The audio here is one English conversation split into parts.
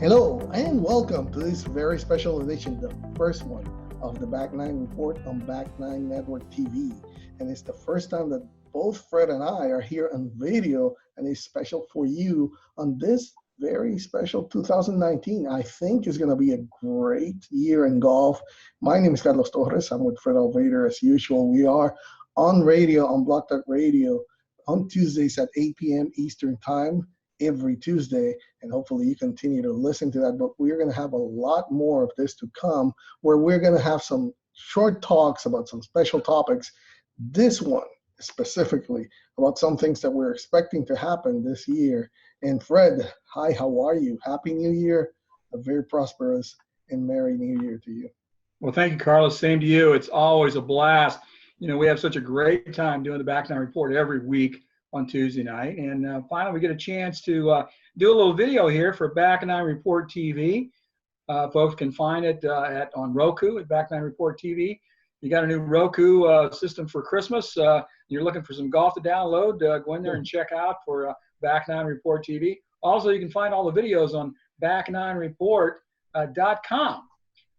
Hello and welcome to this very special edition, the first one of the Back Nine Report on Back Nine Network TV. And it's the first time that both Fred and I are here on video, and it's special for you on this very special 2019. I think is going to be a great year in golf. My name is Carlos Torres. I'm with Fred Altvater as usual. We are on radio, on Block Talk Radio, on Tuesdays at 8 p.m. Eastern Time. Every Tuesday, and hopefully you continue to listen to that. But we're going to have a lot more of this to come, where we're going to have some short talks about some special topics. This one specifically about some things that we're expecting to happen this year. And Fred, hi, how are you? Happy New Year, a very prosperous and merry New Year to you. Well, thank you, Carlos. Same to you. It's always a blast. You know, we have such a great time doing the Back Nine Report every week on Tuesday night, and finally we get a chance to do a little video here for Back Nine Report TV. Folks can find it on Roku at Back Nine Report TV. You got a new Roku system for Christmas. You're looking for some golf to download. Go in there and check out for Back Nine Report TV. Also, you can find all the videos on back9report.com.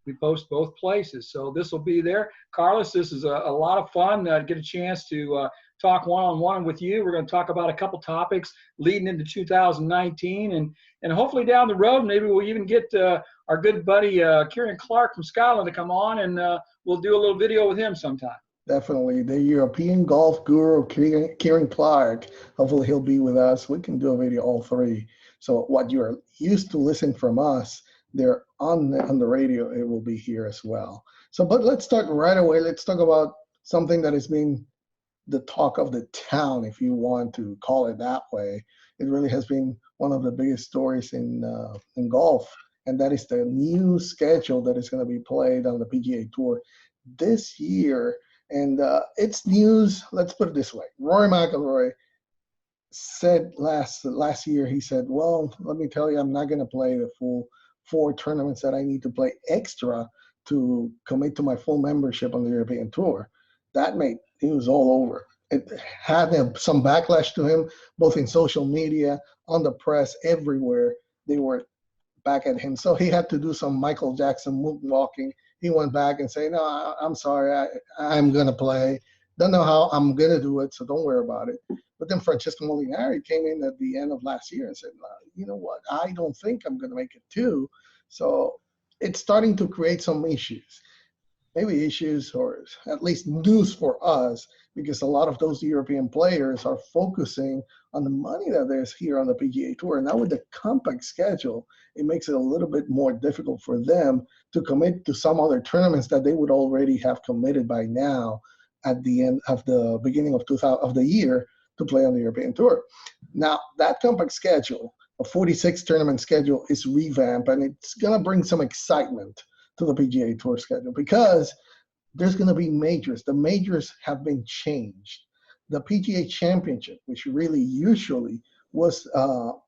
We post both places, so this will be there. Carlos, this is a lot of fun to get a chance to talk one-on-one with you. We're going to talk about a couple topics leading into 2019, and hopefully down the road, maybe we'll even get our good buddy Kieran Clark from Scotland to come on, and we'll do a little video with him sometime. Definitely. The European golf guru, Kieran Clark, hopefully he'll be with us. We can do a video, all three. So what you're used to listening from us, they're on the radio, it will be here as well. So, but let's start right away. Let's talk about something that has been the talk of the town, if you want to call it that way. It really has been one of the biggest stories in golf, and that is the new schedule that is going to be played on the PGA Tour this year. And it's news. Let's put it this way: Rory McIlroy said last year, he said, "Well, let me tell you, I'm not going to play the full 4 tournaments that I need to play extra to commit to my full membership on the European Tour." That made news all over. It had some backlash to him, both in social media, on the press, everywhere. They were back at him. So he had to do some Michael Jackson moonwalking. He went back and said, "No, I'm sorry, I'm going to play. Don't know how I'm going to do it, so don't worry about it." But then Francesco Molinari came in at the end of last year and said, "You know what, I don't think I'm going to make it too." So it's starting to create some issues. Maybe issues, or at least news for us, because a lot of those European players are focusing on the money that there's here on the PGA Tour. And now with the compact schedule, it makes it a little bit more difficult for them to commit to some other tournaments that they would already have committed by now at the end of the beginning of the year to play on the European Tour. Now, that compact schedule, a 46 tournament schedule, is revamped, and it's going to bring some excitement to the PGA Tour schedule, because there's going to be majors. The majors have been changed. The PGA Championship, which really usually was, well,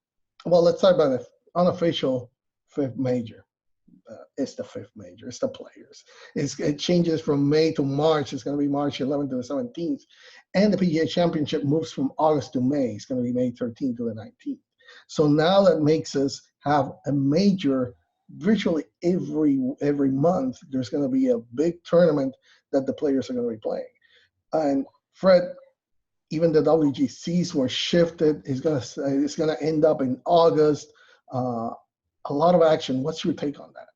let's talk about the unofficial 5th major. It's the 5th major. It's the Players. It changes from May to March. It's going to be March 11th to the 17th. And the PGA Championship moves from August to May. It's going to be May 13th to the 19th. So now that makes us have a major virtually every month. There's going to be a big tournament that the players are going to be playing. And Fred, even the WGCs were shifted. It's going to end up in August. A lot of action. What's your take on that?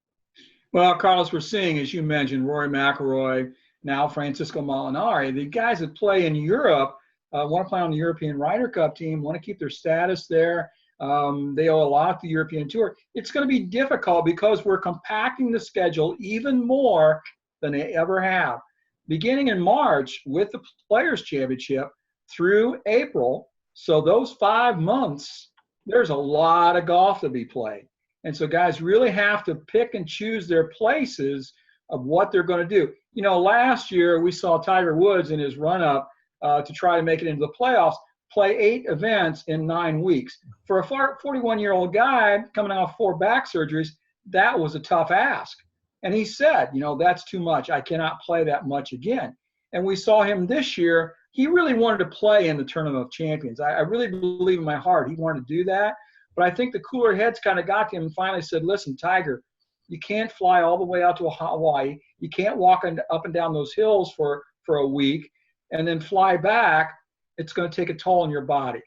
Well, Carlos, we're seeing, as you mentioned, Rory McIlroy, now Francesco Molinari. The guys that play in Europe want to play on the European Ryder Cup team, want to keep their status there. They owe a lot to the European Tour. It's going to be difficult because we're compacting the schedule even more than they ever have. Beginning in March with the Players' Championship through April, so those 5 months, there's a lot of golf to be played. And so guys really have to pick and choose their places of what they're going to do. You know, last year we saw Tiger Woods in his run-up to try to make it into the playoffs play 8 events in 9 weeks. For a 41-year-old guy coming off 4 back surgeries, that was a tough ask. And he said, you know, that's too much. I cannot play that much again. And we saw him this year. He really wanted to play in the Tournament of Champions. I really believe in my heart he wanted to do that. But I think the cooler heads kind of got to him and finally said, listen, Tiger, you can't fly all the way out to Hawaii. You can't walk up and down those hills for a week and then fly back. It's going to take a toll on your body.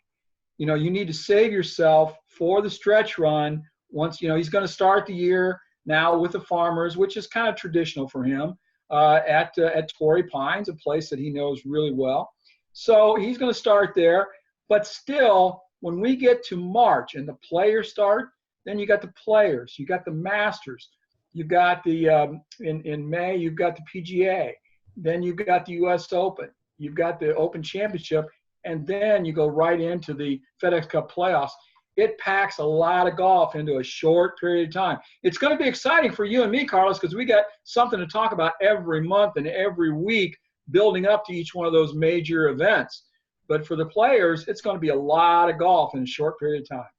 You know, you need to save yourself for the stretch run. Once, you know, he's going to start the year now with the Farmers, which is kind of traditional for him, at Torrey Pines, a place that he knows really well. So he's going to start there. But still, when we get to March and the players start, then you got the players, you got the Masters, you got the in May you've got the PGA, then you've got the U.S. Open, you've got the Open Championship, and then you go right into the FedEx Cup playoffs. It packs a lot of golf into a short period of time. It's going to be exciting for you and me, Carlos, because we got something to talk about every month and every week building up to each one of those major events. But for the players, it's going to be a lot of golf in a short period of time.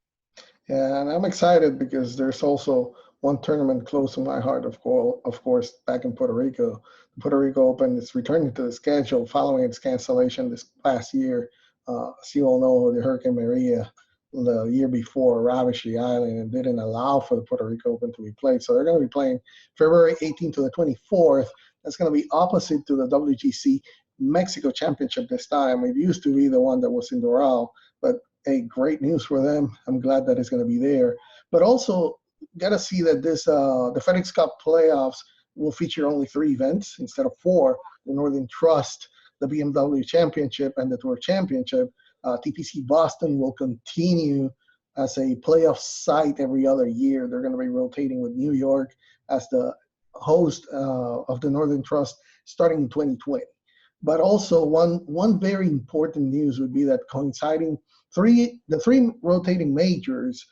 Yeah, and I'm excited because there's also one tournament close to my heart, of course, back in Puerto Rico. The Puerto Rico Open is returning to the schedule following its cancellation this past year. As you all know, the Hurricane Maria the year before ravaged the island and didn't allow for the Puerto Rico Open to be played. So they're going to be playing February 18th to the 24th. That's going to be opposite to the WGC Mexico Championship this time. It used to be the one that was in Doral, but hey, great news for them. I'm glad that it's going to be there. But also, got to see that this the FedEx Cup playoffs will feature only 3 events instead of 4. The Northern Trust, the BMW Championship, and the Tour Championship. TPC Boston will continue as a playoff site every other year. They're going to be rotating with New York as the host of the Northern Trust starting in 2020. But also one very important news would be that coinciding the three rotating majors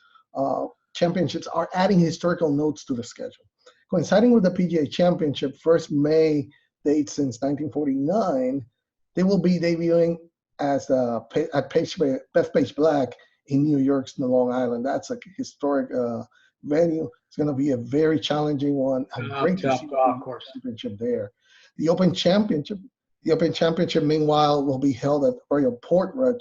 championships are adding historical notes to the schedule. Coinciding with the PGA Championship, first May date since 1949, they will be debuting as at Bethpage Black in New York's Long Island. That's a historic venue. It's going to be a very challenging one. Great to see the championship there. The Open Championship, meanwhile, will be held at Royal Portrush,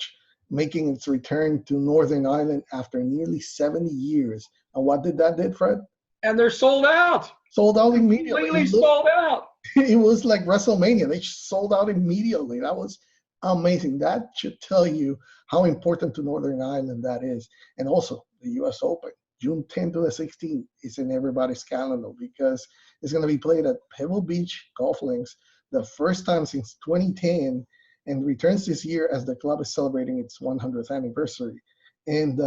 making its return to Northern Ireland after nearly 70 years. And what did that did, Fred? And they're sold out. Sold out immediately. Completely sold out. It was like WrestleMania. They sold out immediately. That was amazing. That should tell you how important to Northern Ireland that is. And also the U.S. Open, June 10th to the 16th, is in everybody's calendar because it's going to be played at Pebble Beach Golf Links, the first time since 2010, and returns this year as the club is celebrating its 100th anniversary. And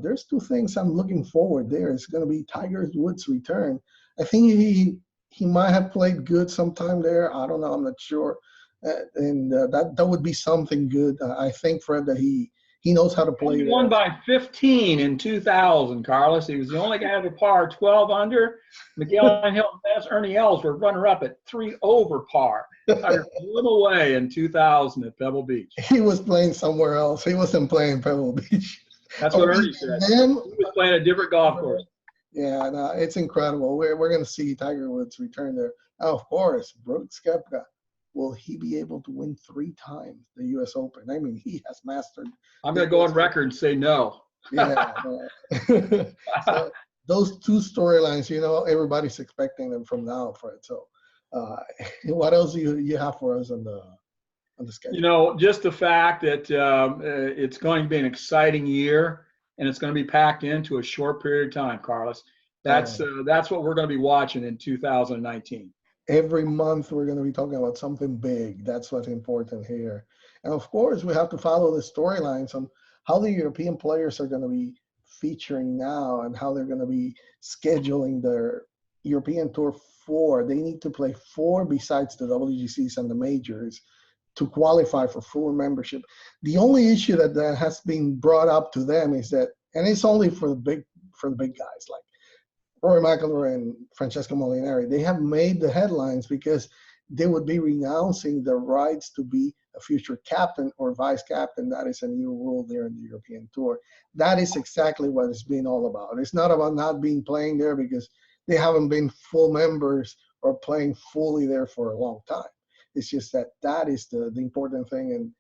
there's 2 things I'm looking forward there. It's going to be Tiger Woods' return. I think he might have played good sometime there. I don't know. I'm not sure. And that would be something good. I think, Fred, that he knows how to play. He won by 15 in 2000, Carlos. He was the only guy to par 12 under. Miguel Angel and Ernie Els were runner-up at 3 over par. Tiger blew him away in 2000 at Pebble Beach. He was playing somewhere else. He wasn't playing Pebble Beach. That's what Ernie said. He was playing a different golf course. Yeah, no, it's incredible. We're going to see Tiger Woods return there. Now, of course, Brooks Koepka. Will he be able to win 3 times the U.S. Open? I mean, he has mastered. I'm going to go on record and say no. Yeah. So those 2 storylines, everybody's expecting them from now, Fred. So what else do you have for us on the schedule? Just the fact that it's going to be an exciting year and it's going to be packed into a short period of time, Carlos. That's what we're going to be watching in 2019. Every month we're going to be talking about something big. That's what's important here. And of course, we have to follow the storylines on how the European players are going to be featuring now and how they're going to be scheduling their European Tour 4. They need to play 4 besides the WGCs and the majors to qualify for full membership. The only issue that has been brought up to them is that, and it's only for the big guys like Rory McIlroy and Francesco Molinari, they have made the headlines because they would be renouncing the rights to be a future captain or vice captain. That is a new rule there in the European Tour. That is exactly what it's been all about. It's not about not being playing there because they haven't been full members or playing fully there for a long time. It's just that is the important thing. And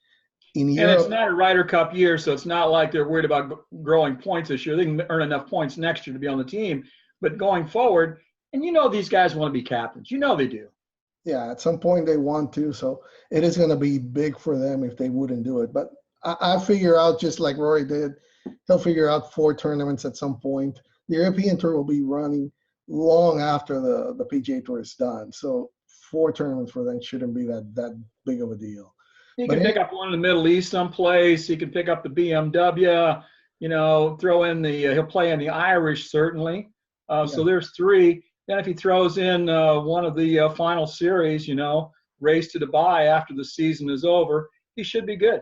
In And it's Europe, not a Ryder Cup year, so it's not like they're worried about growing points this year. They can earn enough points next year to be on the team. But going forward, and you know these guys want to be captains. You know they do. yeah, at some point they want to, so it is going to be big for them if they wouldn't do it. But I figure out, just like Rory did, he'll figure out 4 tournaments at some point. The European Tour will be running long after the PGA Tour is done, so 4 tournaments for them shouldn't be that big of a deal. He But can pick up one in the Middle East someplace. He can pick up the BMW. You know, throw in the he'll play in the Irish certainly. yeah, So there's three. Then if he throws in one of the final series, you know, race to Dubai after the season is over, he should be good.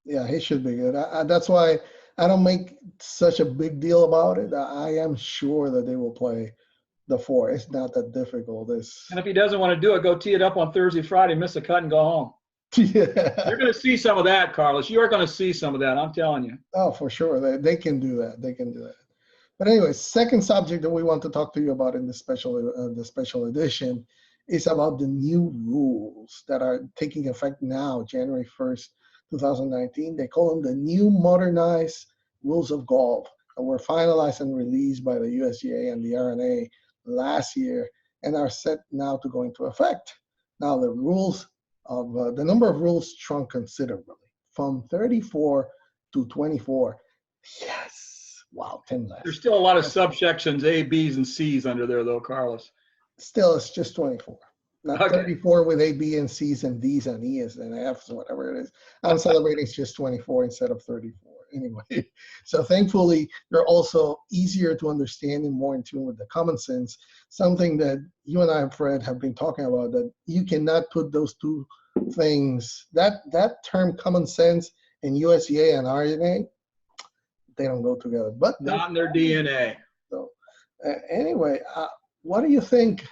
yeah, he should be good. That's why I don't make such a big deal about it. I am sure that they will play the 4. It's not that difficult. It's And if he doesn't want to do it, go tee it up on Thursday, Friday, miss a cut, and go home. yeah. You're going to see some of that, Carlos. You are going to see some of that. I'm telling you. Oh, for sure. They can do that. They can do that. But anyway, second subject that we want to talk to you about in the special edition is about the new rules that are taking effect now, January 1st, 2019. They call them the new modernized rules of golf that were finalized and released by the USGA and the R&A last year and are set now to go into effect. Now, the number of rules shrunk considerably from 34 to 24. Yes. Wow, 10 There's less. still a lot of subsections A, B's, and C's under there, though, Carlos. Still, it's just 24. Not Okay. 34 with A, B, and C's and D's and E's and F's, whatever it is. I'm celebrating it's just 24 instead of 34. Anyway, so thankfully, they're also easier to understand and more in tune with the common sense, something that you and I, Fred, have been talking about, that you cannot put those two things, that term common sense and USGA and RNA, they don't go together. But Not in their DNA. so anyway, what do you think?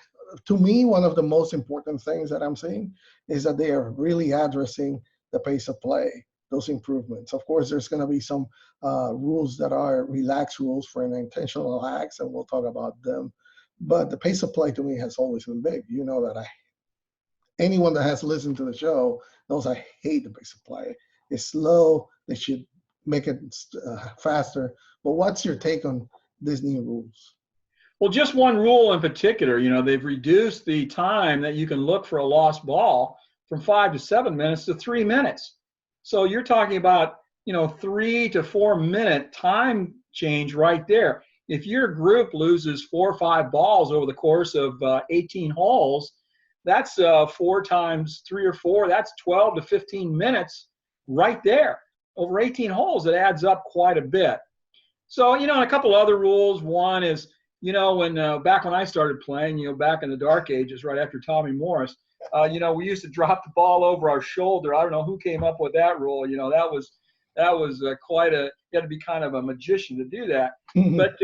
To me, one of the most important things that I'm seeing is that they are really addressing the pace of play, those improvements. Of course, there's going to be some rules that are relaxed rules for unintentional acts, and we'll talk about them. But the pace of play to me has always been big. You know that anyone that has listened to the show knows I hate the pace of play. It's slow. They should make it faster. But what's your take on these new rules? Well, just one rule in particular, you know, they've reduced the time that you can look for a lost ball from 5 to 7 minutes to 3 minutes. So you're talking about, you know, 3 to 4 minute time change right there. If your group loses 4 or 5 balls over the course of 18 holes, that's 4 times 3 or 4, that's 12 to 15 minutes right there. Over 18 holes, it adds up quite a bit. So, you know, and a couple other rules. One is, you know, when back when I started playing, you know, back in the dark ages, right after Tommy Morris, you know, we used to drop the ball over our shoulder. I don't know who came up with that rule. You know, that was quite a. You had to be kind of a magician to do that. But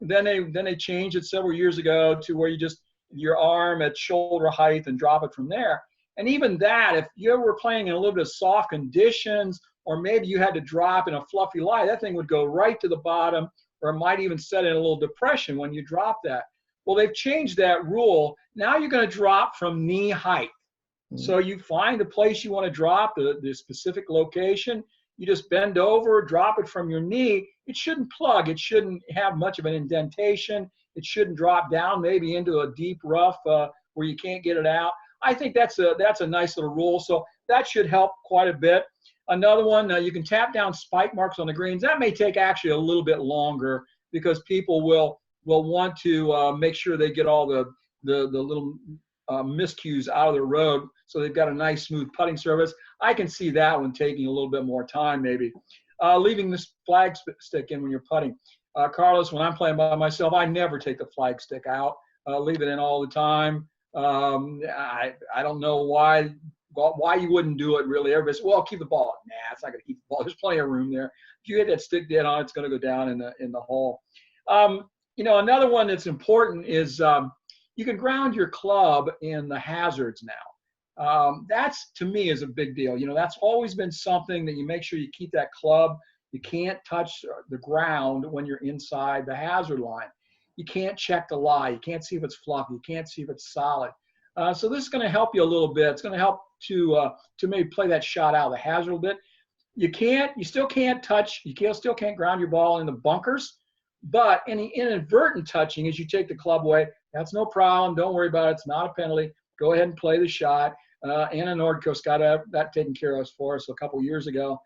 then they changed it several years ago to where you just your arm at shoulder height and drop it from there. And even that, if you were playing in a little bit of soft conditions, or maybe you had to drop in a fluffy lie, that thing would go right to the bottom, or it might even set in a little depression when you drop that. Well, they've changed that rule. Now you're going to drop from knee height. So you find the place you want to drop, the specific location. You just bend over, drop it from your knee. It shouldn't plug. It shouldn't have much of an indentation. It shouldn't drop down maybe into a deep rough where you can't get it out. I think that's a nice little rule. So that should help quite a bit. Another one, you can tap down spike marks on the greens. That may take actually a little bit longer because people will want to make sure they get all the little miscues out of the road so they've got a nice smooth putting surface. I can see that one taking a little bit more time maybe. Leaving this flag stick in when you're putting. Carlos, when I'm playing by myself, I never take the flag stick out. Leave it in all the time. I don't know why you wouldn't do it really. Everybody says, well, keep the ball. Nah, it's not going to keep the ball. There's plenty of room there. If you hit that stick dead on, it's going to go down in the hole. You know, another one that's important is you can ground your club in the hazards now. That's, to me, is a big deal. You know, that's always been something that you make sure you keep that club. You can't touch the ground when you're inside the hazard line. You can't check the lie. You can't see if it's fluffy. You can't see if it's solid. So this is going to help you a little bit. It's going to help to maybe play that shot out of the hazard a little bit. You still can't touch, still can't ground your ball in the bunkers, but any inadvertent touching as you take the club away, that's no problem. Don't worry about it. It's not a penalty. Go ahead and play the shot. Anna Nordquist got that taken care of for us a couple years ago.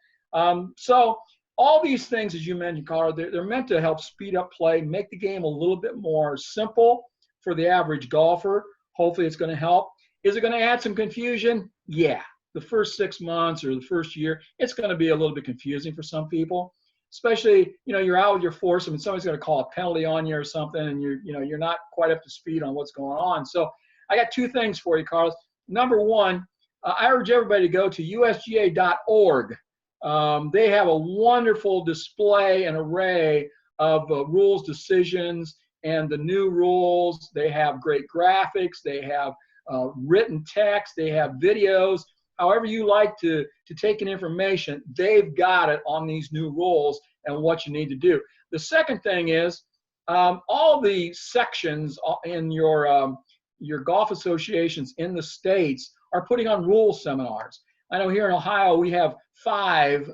So all these things, as you mentioned, Carl, they're meant to help speed up play, make the game a little bit more simple for the average golfer. Hopefully it's going to help. Is it going to add some confusion? Yeah. The first 6 months or the first year, it's going to be a little bit confusing for some people, especially, you're out with your foursome and somebody's going to call a penalty on you or something, and you're not quite up to speed on what's going on. So I got 2 things for you, Carlos. Number one, I urge everybody to go to usga.org. They have a wonderful display and array of rules, decisions, and the new rules. They have great graphics. They have written text. They have videos. However you like to take in information, they've got it on these new rules and what you need to do. The second thing is all the sections in your golf associations in the states are putting on rule seminars. I know here in Ohio we have 5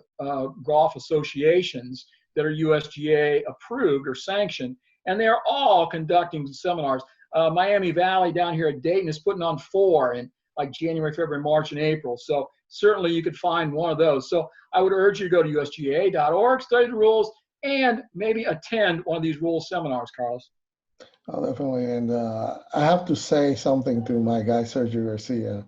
golf associations that are USGA approved or sanctioned, and they're all conducting seminars. Miami Valley down here at Dayton is putting on 4 in like January, February, March, and April. So certainly you could find one of those. So I would urge you to go to usga.org, study the rules, and maybe attend one of these rule seminars, Carlos. Oh, definitely. And I have to say something to my guy, Sergio Garcia.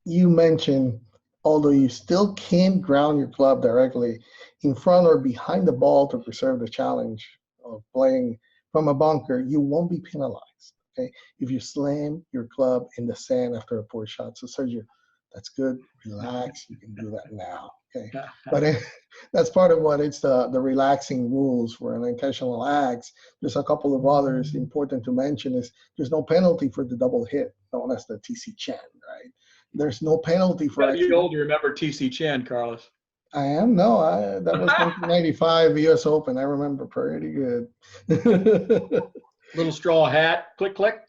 You mentioned, although you still can't ground your club directly in front or behind the ball to preserve the challenge of playing from a bunker, you won't be penalized. Okay, if you slam your club in the sand after a poor shot. So Sergio, that's good. Relax. You can do that now. Okay, but that's part of what it's the relaxing rules for unintentional acts. There's a couple of others important to mention. Is there's no penalty for the double hit, known as the TC Chen, right? There's no penalty for. You're old to remember TC Chen, Carlos. I am. No, that was 1995 U.S. Open. I remember pretty good. Little straw hat, click, click.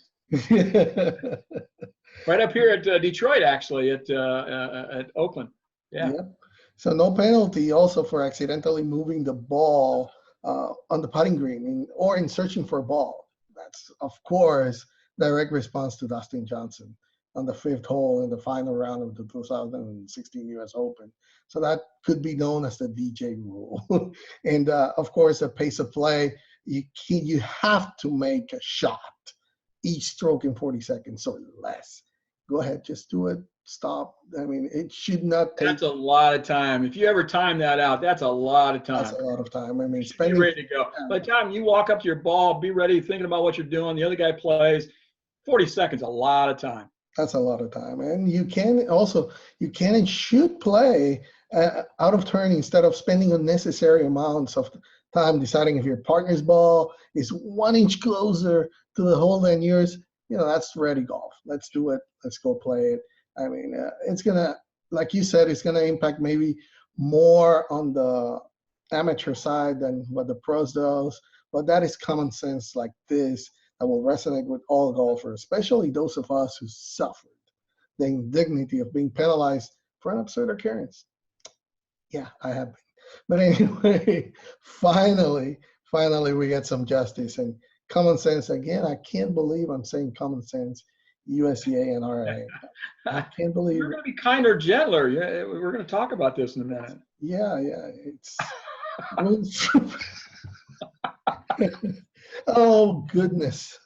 Right up here at Detroit, actually, at Oakland. Yeah. Yep. So no penalty also for accidentally moving the ball on the putting green or in searching for a ball. That's, of course, direct response to Dustin Johnson on the 5th hole in the final round of the 2016 U.S. Open. So that could be known as the DJ rule. And, of course, the pace of play. You have to make a shot each stroke in 40 seconds or less. Go ahead, just do it. Stop. I mean, it should not take. That's a lot of time. If you ever time that out, that's a lot of time. That's a lot of time. I mean, be ready to go. By the time you walk up to your ball, be ready, thinking about what you're doing. The other guy plays. 40 seconds, a lot of time. That's a lot of time. And you can and should play out of turn instead of spending unnecessary amounts of time deciding if your partner's ball is 1 inch closer to the hole than yours. That's ready golf. Let's do it. Let's go play it. I mean, it's going to, like you said, it's going to impact maybe more on the amateur side than what the pros does. But that is common sense like this that will resonate with all golfers, especially those of us who suffered the indignity of being penalized for an absurd occurrence. Yeah, I have been. But anyway, finally, we get some justice and common sense. Again, I can't believe I'm saying common sense, USGA and RA. I can't believe We're going to be kinder, gentler. Yeah, we're going to talk about this in a minute. Yeah, it's oh goodness.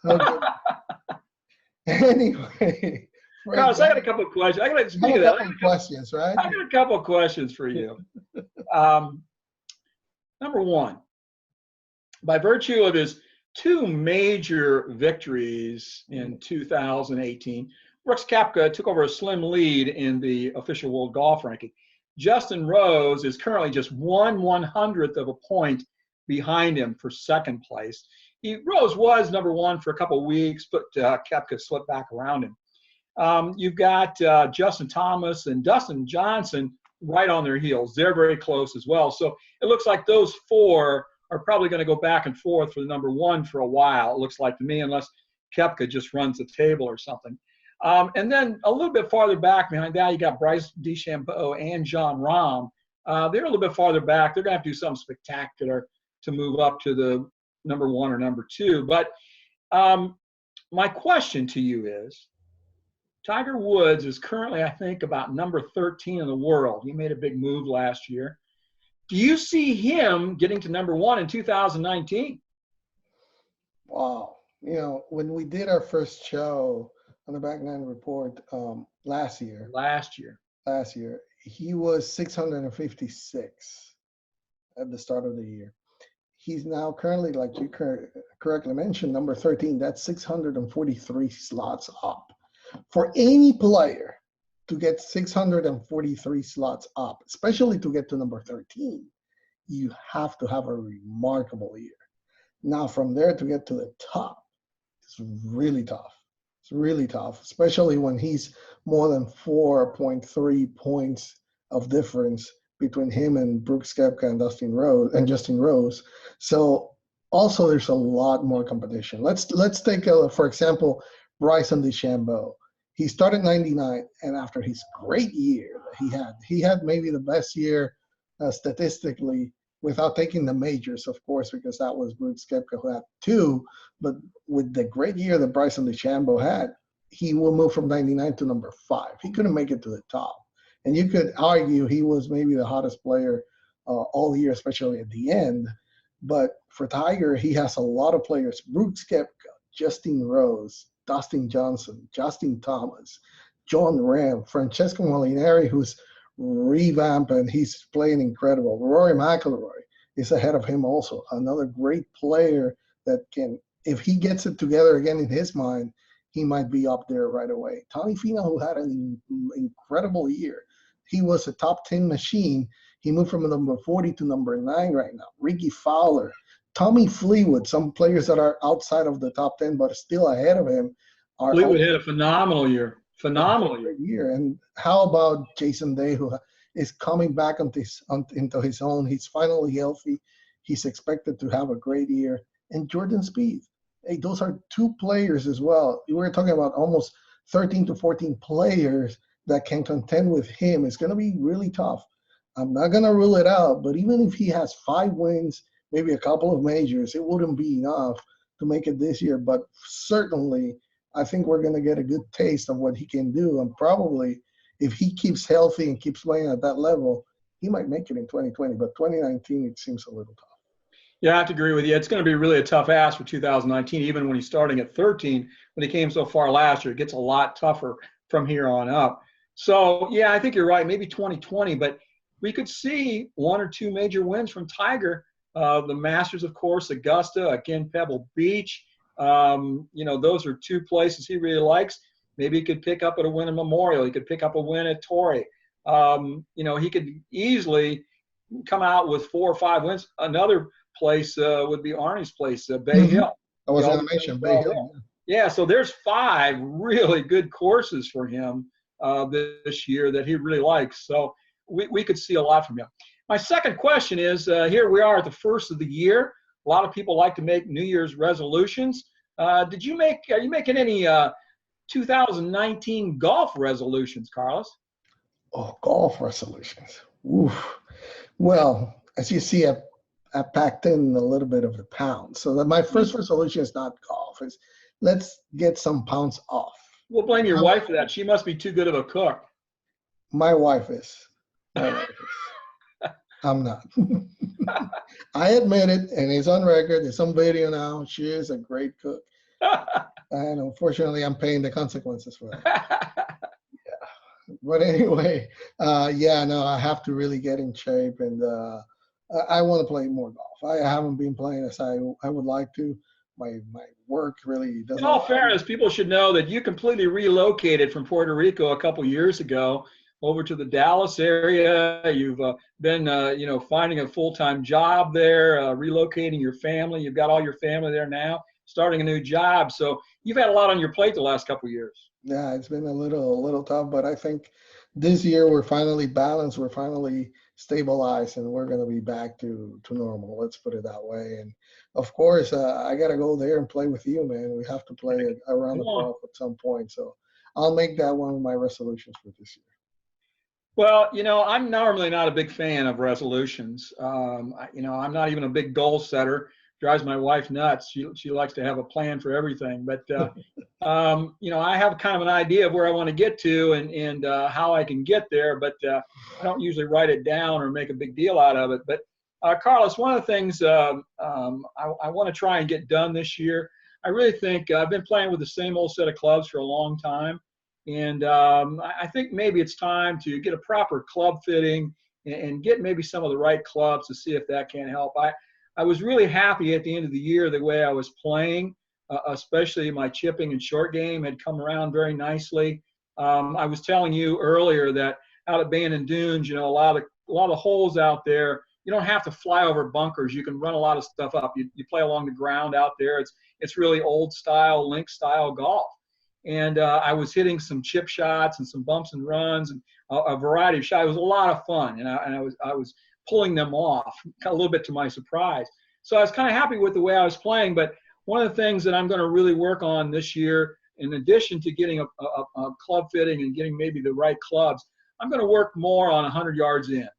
Anyway, Carlos, I got a couple of questions. I got a couple of questions for you. Number one, by virtue of his 2 major victories in 2018, Brooks Koepka took over a slim lead in the official world golf ranking. Justin Rose is currently just 1/100th of a point behind him for 2nd place. Rose was number 1 for a couple of weeks, but Koepka slipped back around him. You've got Justin Thomas and Dustin Johnson right on their heels. They're very close as well. So it looks like those 4 are probably going to go back and forth for the number 1 for a while, it looks like to me, unless Koepka just runs the table or something. And then a little bit farther back behind that, you got Bryce DeChambeau and Jon Rahm They're a little bit farther back. They're going to have to do something spectacular to move up to the number 1 or number 2. But my question to you is, Tiger Woods is currently, I think, about number 13 in the world. He made a big move last year. Do you see him getting to number 1 in 2019? Wow. You know, when we did our first show on the Back Nine Report last year, he was 656 at the start of the year. He's now currently, like you correctly mentioned, number 13. That's 643 slots up. For any player to get 643 slots up, especially to get to number 13, you have to have a remarkable year. Now, from there to get to the top, it's really tough. It's really tough, especially when he's more than 4.3 points of difference between him and Brooks Koepka and Justin Rose. So also there's a lot more competition. Let's take for example, Bryson DeChambeau. He started 99, and after his great year that he had maybe the best year statistically without taking the majors, of course, because that was Brooks Koepka who had 2. But with the great year that Bryson DeChambeau had, he will move from 99 to number 5. He couldn't make it to the top. And you could argue he was maybe the hottest player all year, especially at the end. But for Tiger, he has a lot of players. Brooks Koepka, Justin Rose, Dustin Johnson, Justin Thomas, John Ram, Francesco Molinari, who's revamped and he's playing incredible. Rory McIlroy is ahead of him also, another great player that can, if he gets it together again in his mind, he might be up there right away. Tommy Finau, who had an incredible year. He was a top 10 machine. He moved from number 40 to number 9 right now. Ricky Fowler, Tommy Fleetwood, some players that are outside of the top 10 but still ahead of him. Fleetwood had a phenomenal year. And how about Jason Day, who is coming back into his own? He's finally healthy. He's expected to have a great year. And Jordan Spieth. Hey, those are 2 players as well. We're talking about almost 13 to 14 players that can contend with him. It's going to be really tough. I'm not going to rule it out, but even if he has 5 wins, maybe a couple of majors, it wouldn't be enough to make it this year. But certainly, I think we're going to get a good taste of what he can do. And probably, if he keeps healthy and keeps playing at that level, he might make it in 2020. But 2019, it seems a little tough. Yeah, I have to agree with you. It's going to be really a tough ask for 2019, even when he's starting at 13. When he came so far last year, it gets a lot tougher from here on up. So, yeah, I think you're right. Maybe 2020, but we could see 1 or 2 major wins from Tiger. The Masters, of course, Augusta, again, Pebble Beach. Those are 2 places he really likes. Maybe he could pick up a win at Memorial. He could pick up a win at Torrey. He could easily come out with 4 or 5 wins. Another place would be Arnie's place, Bay Hill. I was going to mention Bay Hill. Yeah, so there's 5 really good courses for him this year that he really likes. So we could see a lot from him. My second question is, here we are at the first of the year. A lot of people like to make New Year's resolutions. Are you making any 2019 golf resolutions, Carlos? Oh, golf resolutions. Oof. Well, as you see, I packed in a little bit of the pounds. So that my first resolution is not golf. It's let's get some pounds off. We'll blame your wife for that. She must be too good of a cook. My wife is. I'm not. I admit it, and it's on record. It's on video now. She is a great cook. And unfortunately, I'm paying the consequences for that. Yeah. But anyway, I have to really get in shape, and I want to play more golf. I haven't been playing as I would like to. My work really doesn't. In all fairness, people should know that you completely relocated from Puerto Rico a couple years ago over to the Dallas area. You've been, finding a full-time job there, relocating your family. You've got all your family there now, starting a new job. So you've had a lot on your plate the last couple of years. Yeah, it's been a little tough, but I think this year we're finally balanced. We're finally stabilized, and we're going to be back to normal. Let's put it that way. And of course, I got to go there and play with you, man. We have to play around the golf at some point. So I'll make that one of my resolutions for this year. Well, I'm normally not a big fan of resolutions. I'm not even a big goal setter. Drives my wife nuts. She likes to have a plan for everything. But I have kind of an idea of where I want to get to and how I can get there. But I don't usually write it down or make a big deal out of it. But Carlos, one of the things I want to try and get done this year. I really think I've been playing with the same old set of clubs for a long time. And I think maybe it's time to get a proper club fitting and get maybe some of the right clubs to see if that can help. I was really happy at the end of the year the way I was playing, especially my chipping and short game had come around very nicely. I was telling you earlier that out at Bandon Dunes, a lot of holes out there. You don't have to fly over bunkers. You can run a lot of stuff up. You play along the ground out there. It's really old style, link style golf. And I was hitting some chip shots and some bumps and runs and a variety of shots. It was a lot of fun, and I was pulling them off a little bit to my surprise. So I was kind of happy with the way I was playing. But one of the things that I'm going to really work on this year, in addition to getting a club fitting and getting maybe the right clubs, I'm going to work more on 100 yards in.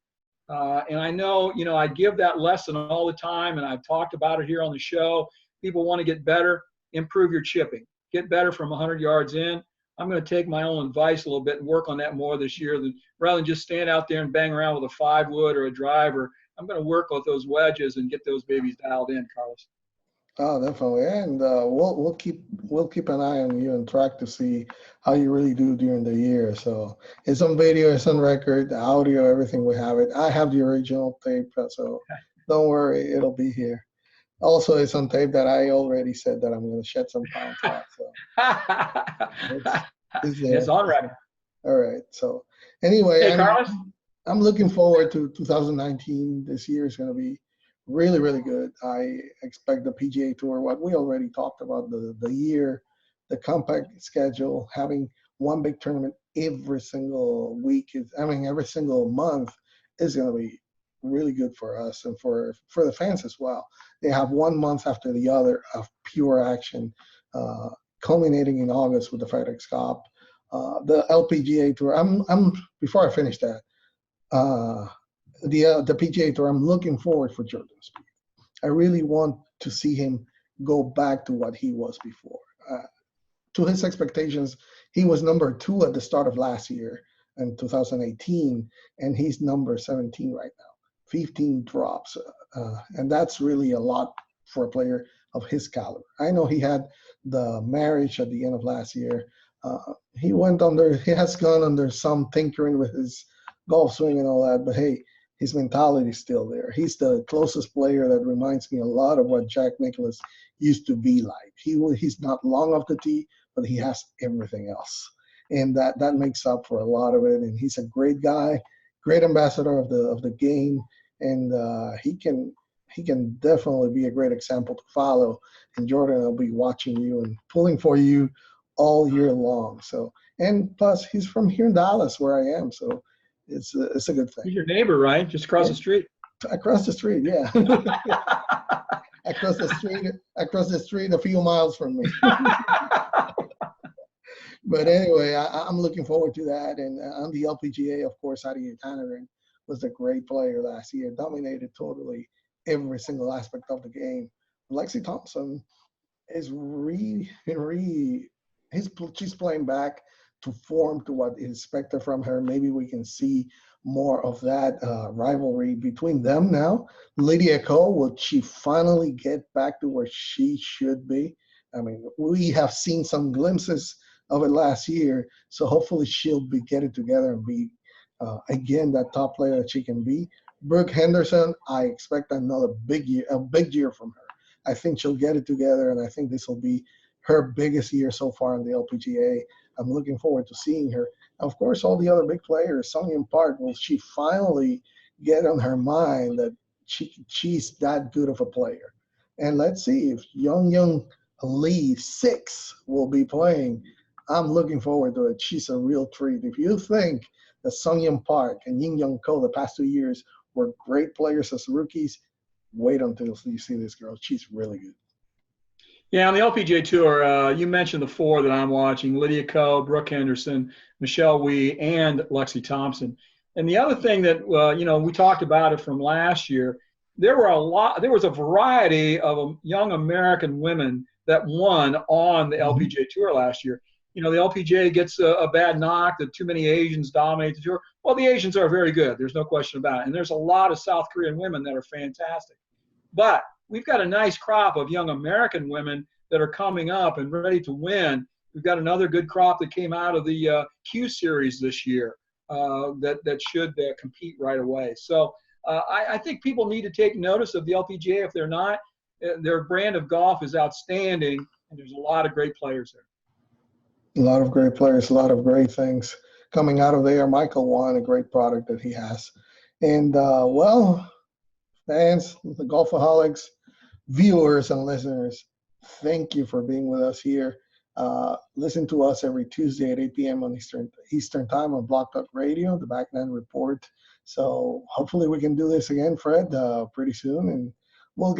And I know, I give that lesson all the time, and I've talked about it here on the show. People want to get better, improve your chipping. Get better from 100 yards in. I'm going to take my own advice a little bit and work on that more this year rather than just stand out there and bang around with a 5-wood or a driver. I'm going to work with those wedges and get those babies dialed in, Carlos. Oh, definitely, and we'll keep an eye on you and track to see how you really do during the year. So it's on video, it's on record, the audio, everything, we have it. I have the original tape, so don't worry, it'll be here. Also, it's on tape that I already said that I'm going to shed some pounds off. So it's on record. All right. So anyway, hey, Carlos, I'm looking forward to 2019. This year is going to be really, really good. I expect the PGA Tour, what we already talked about, the year, the compact schedule, having one big tournament every single week, every single month is going to be really good for us and for the fans as well. They have 1 month after the other of pure action, culminating in August with the FedEx Cup, the LPGA Tour. I'm before I finish that, the PGA Tour. I'm looking forward for Jordan Spieth. I really want to see him go back to what he was before. To his expectations, he was number 2 at the start of last year in 2018, and he's number 17 right now. 15 drops, and that's really a lot for a player of his caliber. I know he had the marriage at the end of last year. He has gone under some tinkering with his golf swing and all that, but hey, his mentality is still there. He's the closest player that reminds me a lot of what Jack Nicklaus used to be like. He's not long off the tee, but he has everything else, and that makes up for a lot of it. And he's a great guy, great ambassador of the game. And he can definitely be a great example to follow. And Jordan will be watching you and pulling for you all year long. So, and plus he's from here in Dallas, where I am. So it's a good thing. He's your neighbor, right? Just across the street. Across the street, yeah. across the street, a few miles from me. But anyway, I'm looking forward to that. And on the LPGA, of course, Adi Tannerin was a great player last year, dominated totally every single aspect of the game. Lexi Thompson is she's playing back to form to what is expected from her. Maybe we can see more of that rivalry between them now. Lydia Ko, will she finally get back to where she should be? I mean, we have seen some glimpses of it last year, so hopefully she'll get it together and be again that top player that she can be. Brooke Henderson, I expect another big year from her. I think she'll get it together, and I think this will be her biggest year so far in the LPGA. I'm looking forward to seeing her. Of course, all the other big players, Sung Hyun Park, will she finally get on her mind that she's that good of a player? And let's see if young Lee 6 will be playing. I'm looking forward to it. She's a real treat. If you think that Sung Hyun Park and Yin Young Ko the past 2 years were great players as rookies, wait until you see this girl. She's really good. Yeah, on the LPGA Tour, you mentioned the 4 that I'm watching: Lydia Ko, Brooke Henderson, Michelle Wie, and Lexi Thompson. And the other thing that we talked about it from last year. There was a variety of young American women that won on the Mhm. LPGA Tour last year. The LPGA gets a bad knock that too many Asians dominate the tour. Well, the Asians are very good. There's no question about it. And there's a lot of South Korean women that are fantastic. But we've got a nice crop of young American women that are coming up and ready to win. We've got another good crop that came out of the Q Series this year that should compete right away. So I think people need to take notice of the LPGA. If they're not, their brand of golf is outstanding, and there's a lot of great players there. A lot of great players, a lot of great things coming out of there. Michael won a great product that he has. And well, fans, the Golfaholics, viewers and listeners, thank you for being with us here. Listen to us every Tuesday at 8 p.m. on Eastern Time on Block Talk Radio, the Back Nine Report. So hopefully we can do this again, Fred, pretty soon, and we'll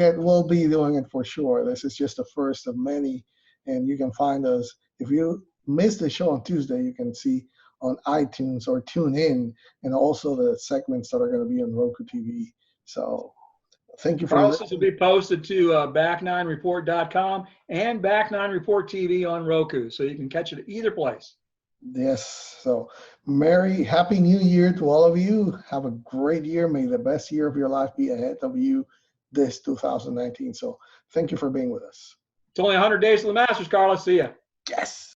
be doing it for sure. This is just the first of many, and you can find us if you missed the show on Tuesday. You can see on iTunes or tune in, and also the segments that are going to be on Roku TV. So thank you for Carlos, this will listening. be posted to back9report.com and Back9 Report TV on Roku, so you can catch it either place. Yes. So, happy New Year to all of you. Have a great year. May the best year of your life be ahead of you this 2019. So, thank you for being with us. It's only 100 days to the Masters, Carlos. See ya. Yes.